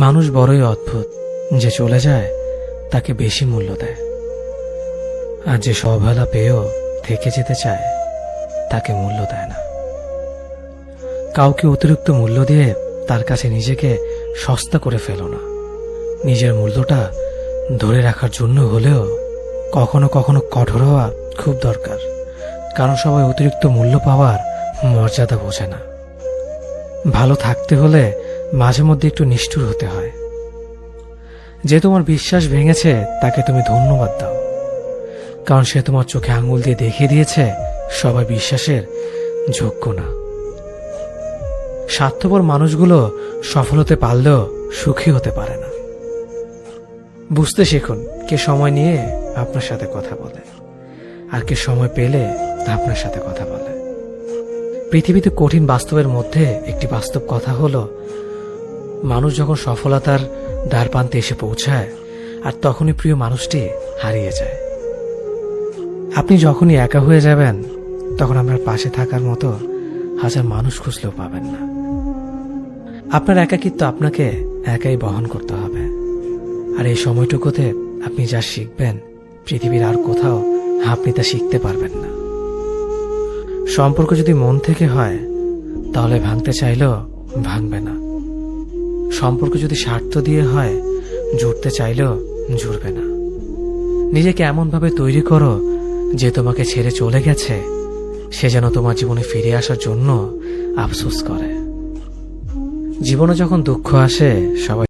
মানুষ বড়ই অদ্ভুত, যে চলে যায় তাকে বেশি মূল্য দেয়, আর যে সবহেলা পেয়েও থেকে যেতে চায় তাকে মূল্য দেয় না। কাউকে অতিরিক্ত মূল্য দিয়ে তার কাছে নিজেকে সস্তা করে ফেলো না। নিজের মূল্যটা ধরে রাখার জন্য হলেও কখনো কখনো কঠোর হওয়া খুব দরকার, কারণ সবাই অতিরিক্ত মূল্য পাওয়ার মর্যাদা বোঝে না। ভালো থাকতে হলে মাঝে মধ্যে একটু নিষ্ঠুর হতে হয়। যে তোমার বিশ্বাস ভেঙেছে তাকে তুমি ধন্যবাদ দাও, কারণ সে তোমার চোখে আঙুল দিয়ে দেখিয়ে দিয়েছে সবাই বিশ্বাসের যোগ্য না। স্বার্থপর মানুষগুলো সফল হতে পারলেও সুখী হতে পারে না। বুঝতে শিখুন কে সময় নিয়ে আপনার সাথে কথা বলে, আর কে সময় পেলে আপনার সাথে কথা বলে। পৃথিবীতে কঠিন বাস্তবের মধ্যে একটি বাস্তব কথা হলো, মানুষ যখন সফলতার দ্বারপ্রান্তে এসে পৌঁছায় আর তখনই প্রিয় মানুষটি হারিয়ে যায়। আপনি যখনই একা হয়ে যাবেন তখন আপনার পাশে থাকার মতো হাজার মানুষ খুঁজলেও পাবেন না। আপনার একাকিত্ব আপনাকে একাই বহন করতে হবে, আর এই সময়টুকুতে আপনি যা শিখবেন পৃথিবীর আর কোথাও আপনি তা শিখতে পারবেন না। সম্পর্ক যদি মন থেকে হয় তাহলে ভাঙতে চাইলেও ভাঙবে না। সম্পর্ক যদি স্বার্থ দিয়ে হয় জুড়তে চাইলেও জুড়বে না। নিজেকে এমনভাবে তৈরি করো যে তোমাকে ছেড়ে চলে গেছে সে যেন তোমার জীবনে ফিরে আসার জন্য আফসোস করে। জীবনে যখন দুঃখ আসে সবাই